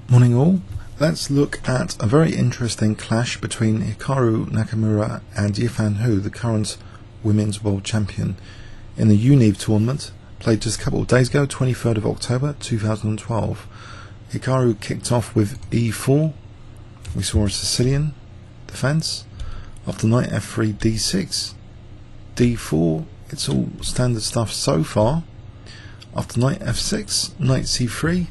Morning all. Let's look at a very interesting clash between Hikaru Nakamura and Yifan Hou, the current Women's World Champion, in the Unive tournament, played just a couple of days ago, 23rd of October 2012. Hikaru kicked off with e4. We saw a Sicilian defense. After knight f3, d6, d4. It's all standard stuff so far. After knight f6, knight c3.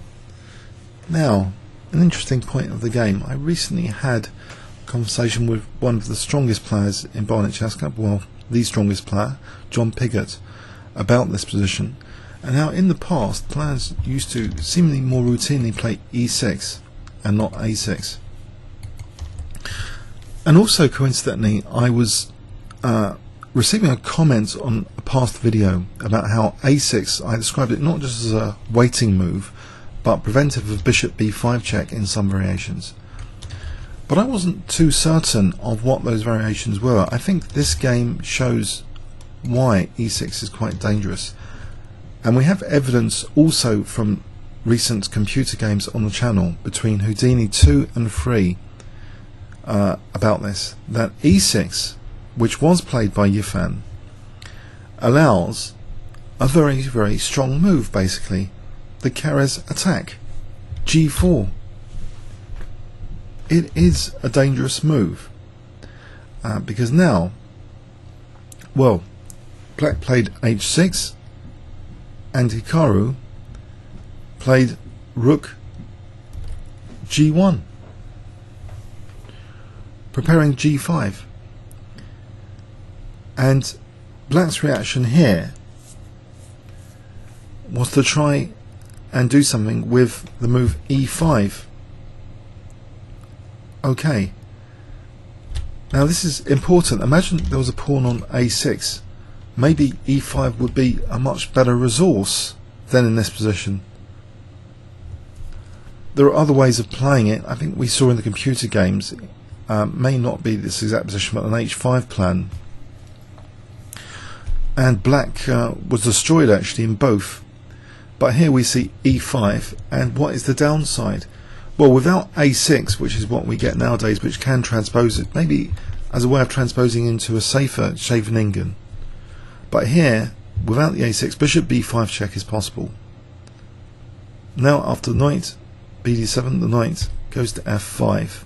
Now, an interesting point of the game. I recently had a conversation with one of the strongest players in Barnet Chess Club, well, the strongest player, John Piggott, about this position, and how in the past players used to seemingly more routinely play e6 and not a6. And also, coincidentally, I was receiving a comment on a past video about how a6, I described it not just as a waiting move, but preventive of bishop b5 check in some variations. But I wasn't too certain of what those variations were. I think this game shows why e6 is quite dangerous. And we have evidence also from recent computer games on the channel between Houdini 2 and 3 about this, that e6, which was played by Yifan, allows a very, very strong move, basically. The Keres attack, g4. It is a dangerous move because now, well, Black played h6 and Hikaru played rook g1, preparing g5. And Black's reaction here was to try and do something with the move e5. Okay, now this is important. Imagine there was a pawn on a6. Maybe e5 would be a much better resource than in this position. There are other ways of playing it. I think we saw in the computer games, may not be this exact position, but an h5 plan. And Black was destroyed actually in both. But here we see e5, and what is the downside? Well, without a6, which is what we get nowadays, which can transpose it, maybe as a way of transposing into a safer Scheveningen. But here, without the a6, bishop b5 check is possible. Now after knight bd7, the knight goes to f5.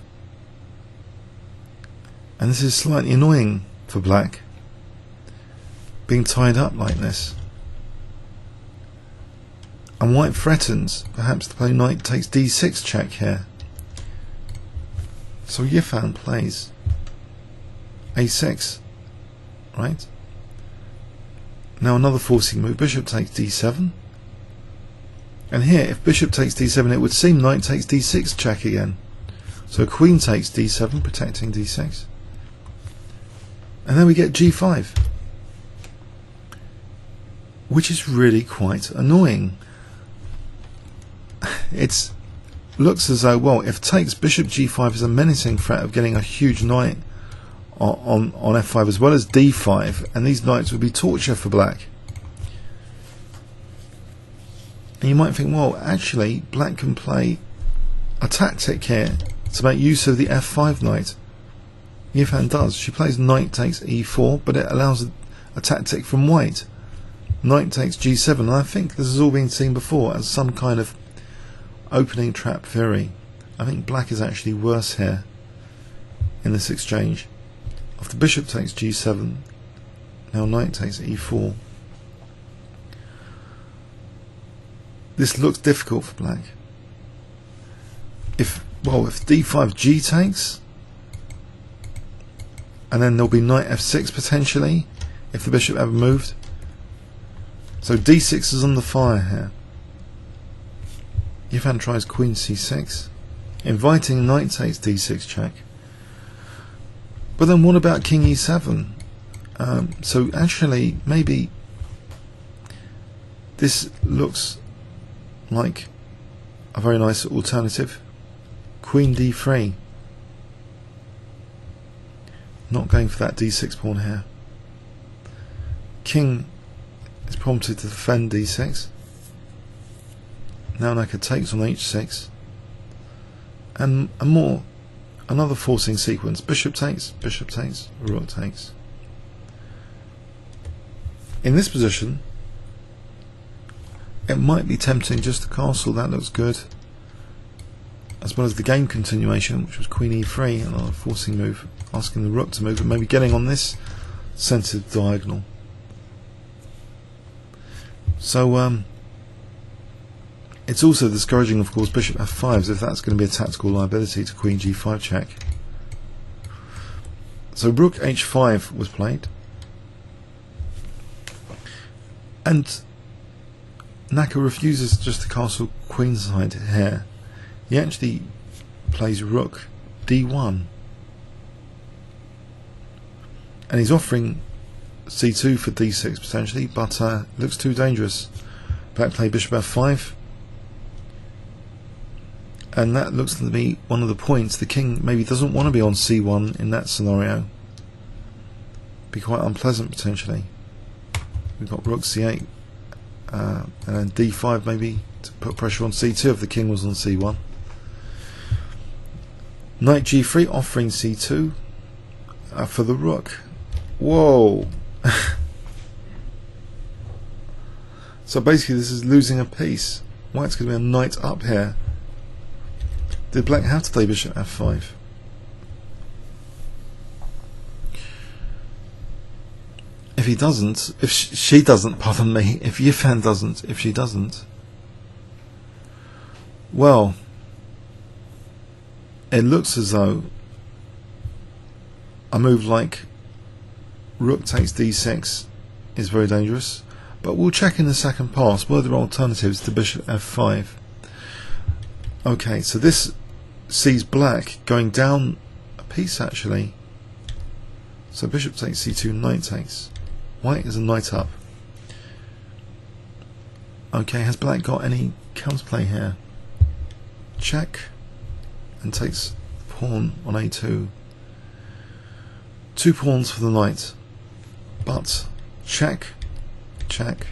And this is slightly annoying for Black, being tied up like this. And White threatens perhaps to play knight takes d6 check here. So Yifan plays a6, right? Now another forcing move, bishop takes d7. And here, if bishop takes d7, it would seem knight takes d6 check again. So queen takes d7, protecting d6. And then we get g5, which is really quite annoying. It looks as though, well, if takes bishop g5 is a menacing threat of getting a huge knight on f5 as well as d5, and these knights would be torture for Black. And you might think, well, actually Black can play a tactic here to make use of the f5 knight. Yifan does. She plays knight takes e4, but it allows a tactic from White. Knight takes g7, and I think this has all been seen before as some kind of opening trap theory. I think Black is actually worse here in this exchange. After bishop takes g7, now knight takes e4. This looks difficult for Black. If d5 g takes, and then there'll be knight f6 potentially if the bishop ever moved. So d6 is on the fire here. Yifan tries queen c6, inviting knight takes d6 check. But then what about king e7? So actually, maybe this looks like a very nice alternative. Queen d3. Not going for that d6 pawn here. King is prompted to defend d6. Now Naka takes on h6. and another forcing sequence. Bishop takes, rook takes. In this position, it might be tempting just to castle. That looks good, as well as the game continuation, which was queen e3, another forcing move, asking the rook to move and maybe getting on this sensitive diagonal. So it's also discouraging, of course, bishop f5, if that's going to be a tactical liability to queen g5 check. So rook h5 was played, and Naka refuses just to castle queenside here. He actually plays rook d1, and he's offering c2 for d6 potentially, but looks too dangerous. Black play bishop f5, and that looks to be one of the points. The king maybe doesn't want to be on c1 in that scenario. Be quite unpleasant potentially. We've got rook c8 and then d5 maybe to put pressure on c2 if the king was on c1. Knight g3 offering c2 for the rook. Whoa! So basically this is losing a piece. White's going to be a knight up here. Did black have to play bishop f5? If he doesn't, if she doesn't, pardon me, if Yifan doesn't, if she doesn't, well, it looks as though a move like rook takes d6 is very dangerous, but we'll check in the second pass. What are the alternatives to bishop f5? Okay, so this sees black going down a piece actually. So bishop takes c2, knight takes. White is a knight up. Okay, has black got any counterplay here? Check, and takes pawn on a2. 2 pawns for the knight, but check, check.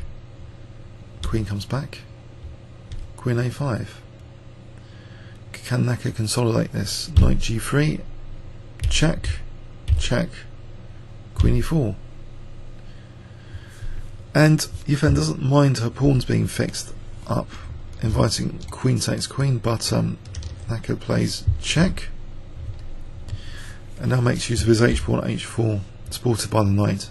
Queen comes back. Queen a5. Can Naka consolidate this? Knight g3. Check, check. Queen e4. And Yifan doesn't mind her pawns being fixed up, inviting queen takes queen, but Naka plays check, and now makes use of his h-pawn h4, supported by the knight.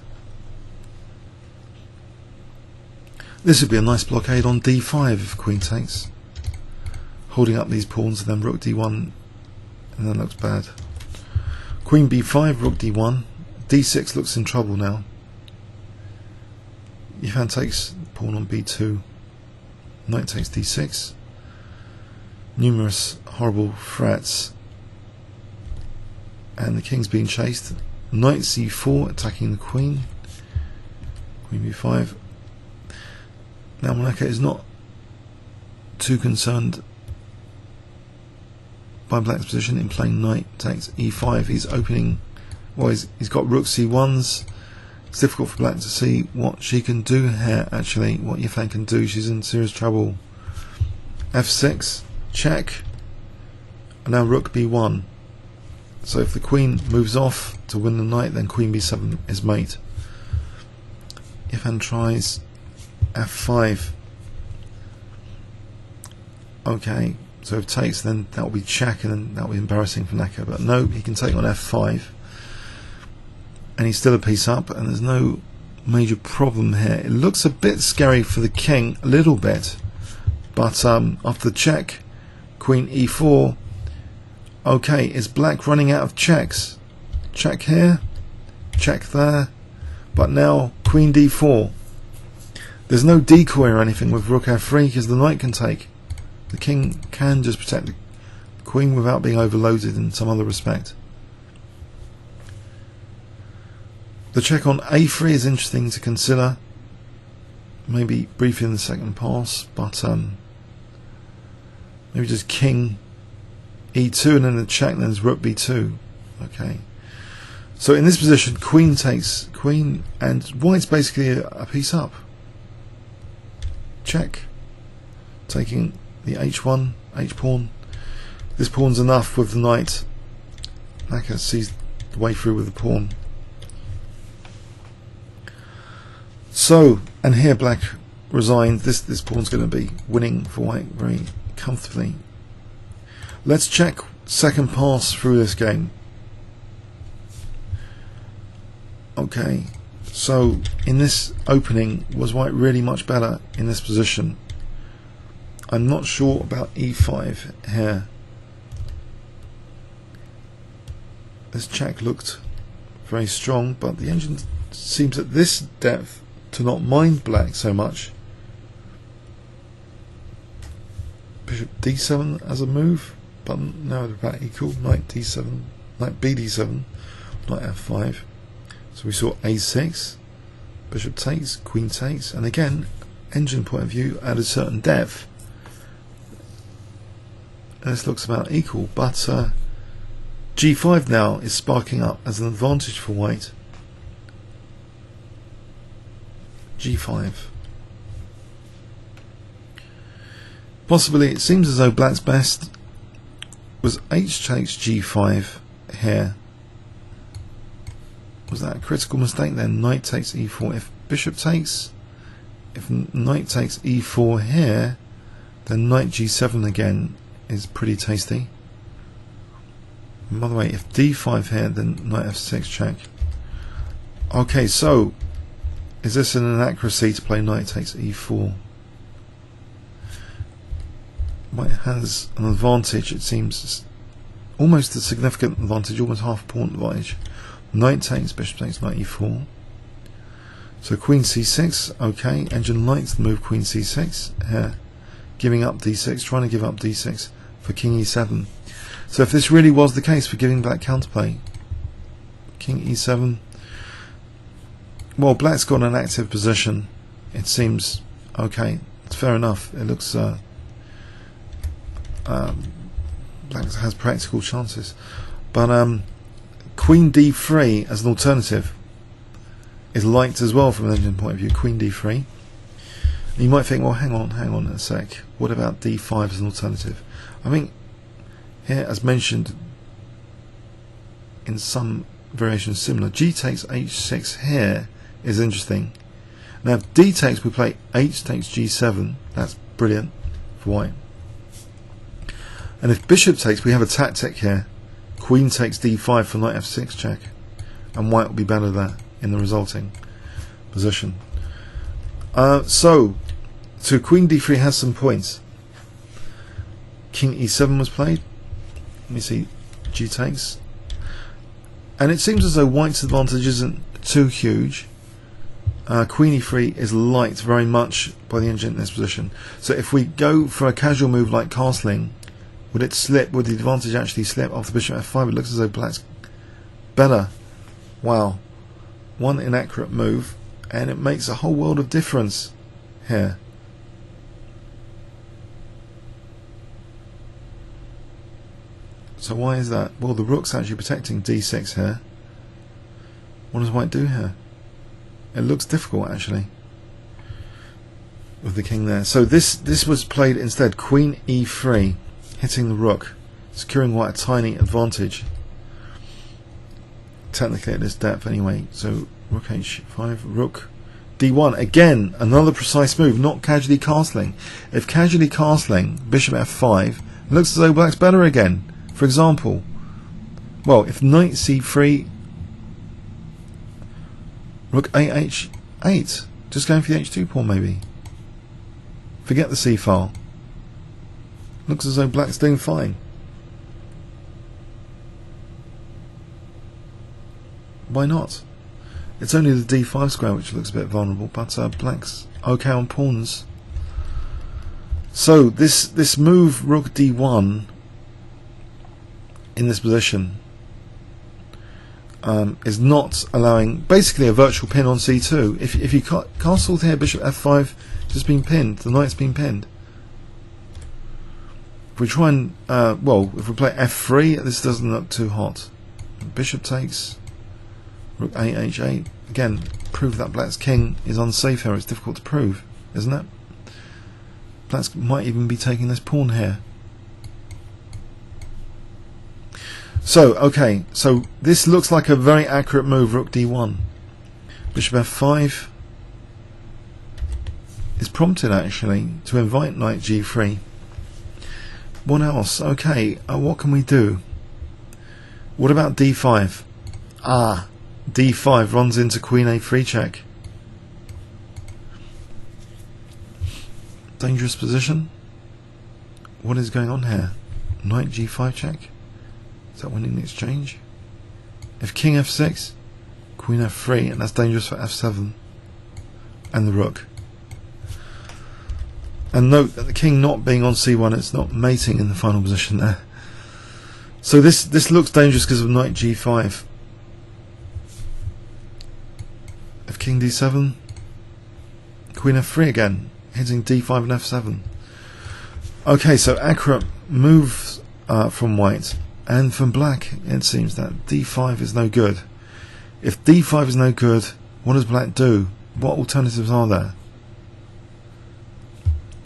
This would be a nice blockade on d5 if queen takes, holding up these pawns, and then rook d1, and then looks bad. Queen b5, rook d1, d6 looks in trouble now. Yifan takes pawn on b2, knight takes d6, numerous horrible threats, and the king's being chased. Knight c4 attacking the queen, queen b5. Now Naka is not too concerned by black's position in playing knight takes e5. He's opening, well, he's got rook c1s. It's difficult for black to see what she can do here actually, what Yifan can do. She's in serious trouble. f6, check, and now rook b1. So if the queen moves off to win the knight, then queen b7 is mate. Yifan tries f5. Okay, so if takes, then that will be check, and then that will be embarrassing for Naka. But no, he can take on f5. And he's still a piece up, and there's no major problem here. It looks a bit scary for the king, a little bit, but after the check, queen e4. Okay, is black running out of checks? Check here, check there, but now queen d4. There's no decoy or anything with rook f3 because the knight can take. The king can just protect the queen without being overloaded in some other respect. The check on a3 is interesting to consider, maybe briefly in the second pass, but maybe just king e2 and then the check, then there's rook b2. Okay, so in this position queen takes queen, and white's basically a piece up. Check, taking the h1, h-pawn, this pawn's enough with the knight. Naka sees the way through with the pawn. So, and here black resigned. This pawn's going to be winning for white very comfortably. Let's check second pass through this game. Okay, so in this opening, was white really much better in this position? I'm not sure about e5 here. This check looked very strong, but the engine seems at this depth to not mind black so much. Bishop d7 as a move, but now they're about equal. Knight d7, knight bd7, knight f5. So we saw a6, bishop takes, queen takes, and again, engine point of view at a certain depth, this looks about equal, but g5 now is sparking up as an advantage for white. g5. Possibly, it seems as though black's best was h takes g5 here. Was that a critical mistake then? Knight takes e4. If bishop takes, if knight takes e4 here, then knight g7 again is pretty tasty. And by the way, if d5 here, then knight f6 check. Okay, so is this an inaccuracy to play knight takes e4? White has an advantage, it seems, almost a significant advantage, almost half a pawn advantage. Knight takes, bishop takes, knight e4. So queen c6, okay, engine likes the move queen c6 here, giving up d6, trying to give up d6 for king e7. So if this really was the case for giving black counterplay, king e7, well, black's got an active position, it seems. Okay, it's fair enough. It looks black has practical chances, but queen d3 as an alternative is liked as well from an engine point of view. Queen d3. And you might think, well, hang on a sec. What about d5 as an alternative? I mean, here, as mentioned, in some variations similar, g takes h6 here is interesting. Now, if d takes, we play h takes g7. That's brilliant for white. And if bishop takes, we have a tactic here. Queen takes d5 for knight f6 check, and white will be better there in the resulting position. So queen d3 has some points. King e7 was played. Let me see, g takes, and it seems as though white's advantage isn't too huge. Queen e3 is liked very much by the engine in this position. So if we go for a casual move like castling, would it slip? Would the advantage actually slip after bishop f5? It looks as though black's better. Wow, one inaccurate move, and it makes a whole world of difference here. So why is that? Well, the rook's actually protecting d6 here. What does white do here? It looks difficult actually with the king there. So this was played instead. Queen e3, hitting the rook, securing white a tiny advantage. Technically at this depth anyway. So rook h5, rook d1. Again, another precise move, not casually castling. If casually castling, bishop f5, it looks as though black's better again. For example, well, if knight c3, rook ah8, just going for the h2 pawn maybe. Forget the c file. Looks as though black's doing fine. Why not? It's only the d5 square which looks a bit vulnerable, but black's okay on pawns. So this move, rook d1, in this position, is not allowing basically a virtual pin on c2. If you castled here, bishop f5, just been pinned. The knight's been pinned. If we try and well, if we play f3, this doesn't look too hot. Bishop takes, rook ah8. Again, prove that black's king is unsafe here. It's difficult to prove, isn't it? Black might even be taking this pawn here. So, okay, so this looks like a very accurate move, rook d1. Bishop f5 is prompted actually to invite knight g3. What else? Okay, what can we do? What about d5? D5 runs into queen a3 check. Dangerous position. What is going on here? Knight g5 check. Is that winning the exchange? If king f6, queen f3, and that's dangerous for f7 and the rook. And note that the king not being on c1, it's not mating in the final position there. So this looks dangerous because of knight g5. If king d7, queen f3 again, hitting d5 and f7. Okay, so accurate moves from white, and from black it seems that d5 is no good. If d5 is no good, what does black do? What alternatives are there?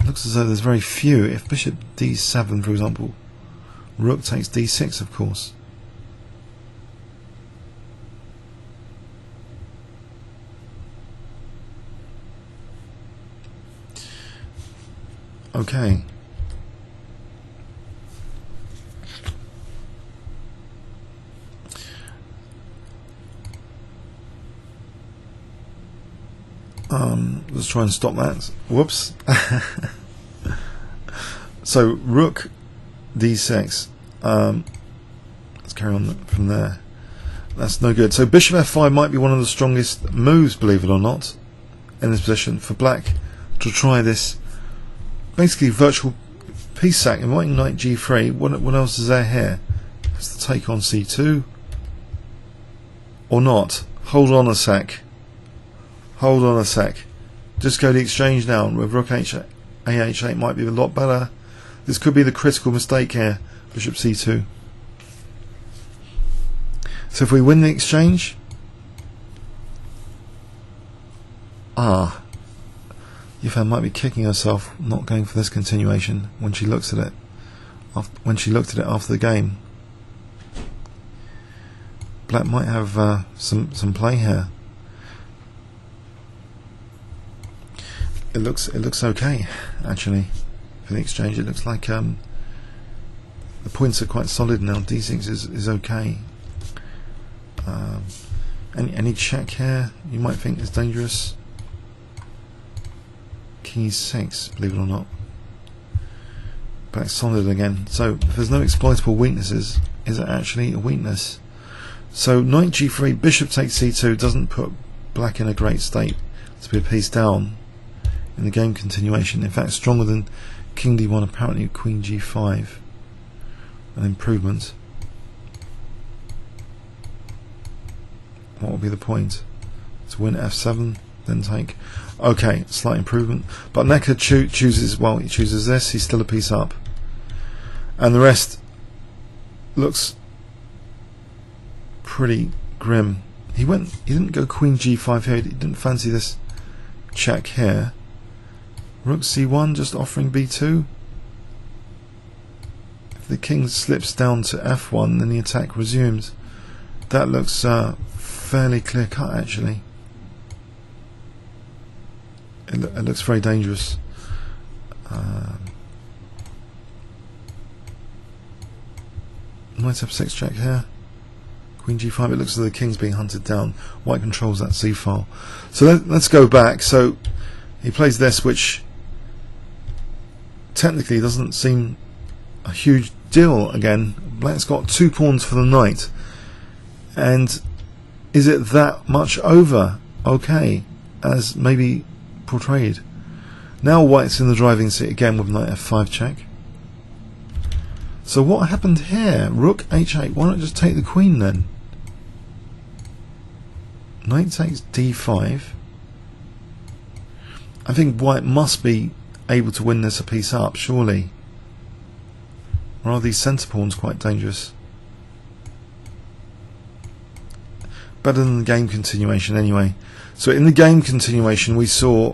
It looks as though there's very few. If bishop d7, for example, rook takes d6, of course. Okay. Let's try and stop that. Whoops. So rook d6. Let's carry on from there. That's no good. So bishop f5 might be one of the strongest moves, believe it or not, in this position for black to try this basically virtual piece sack, inviting knight g3. What else is there here? It's the take on c2 or not. Hold on a sec. Hold on a sec. Just go to exchange now with rook ah8 might be a lot better. This could be the critical mistake here. Bishop c2. So if we win the exchange, Yifan might be kicking herself not going for this continuation when she looks at it. When she looked at it after the game, black might have some play here. It looks okay actually for the exchange. It looks like the points are quite solid now. d6 is okay. Any check here you might think is dangerous. King e6, believe it or not. Back solid again. So if there's no exploitable weaknesses, is it actually a weakness? So knight g3, bishop takes c2 doesn't put black in a great state to be a piece down in the game continuation. In fact, stronger than king d1, apparently queen g5, an improvement. What will be the point? To win f7, then take. Okay, slight improvement. But Necker chooses, well, he chooses this. He's still a piece up, and the rest looks pretty grim. He didn't go queen g5 here. He didn't fancy this check here. Rook c1, just offering b2. If the king slips down to f1, then the attack resumes. That looks fairly clear cut actually. It looks very dangerous. Knight f6 check here. Queen g5. It looks as though the king's being hunted down. White controls that c file. So let's go back. So he plays this, which technically doesn't seem a huge deal. Again, black's got 2 pawns for the knight, and is it that much over okay as maybe portrayed? Now white's in the driving seat again with knight f5 check. So what happened here? Rook h8. Why not just take the queen then? Knight takes d5. I think white must be able to win this a piece up, surely. Or are these centre pawns quite dangerous? Better than the game continuation anyway. So in the game continuation we saw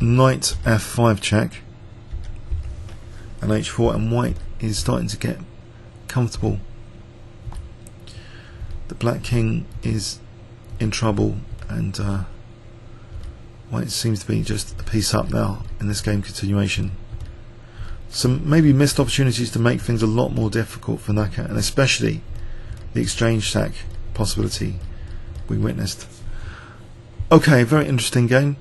knight f5 check and h4, and white is starting to get comfortable the Black King is in trouble, and White seems to be just a piece up now in this game continuation. Some maybe missed opportunities to make things a lot more difficult for Naka, and especially the exchange sack possibility we witnessed. Okay, very interesting game.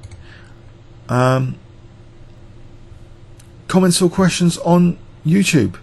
Comments or questions on YouTube?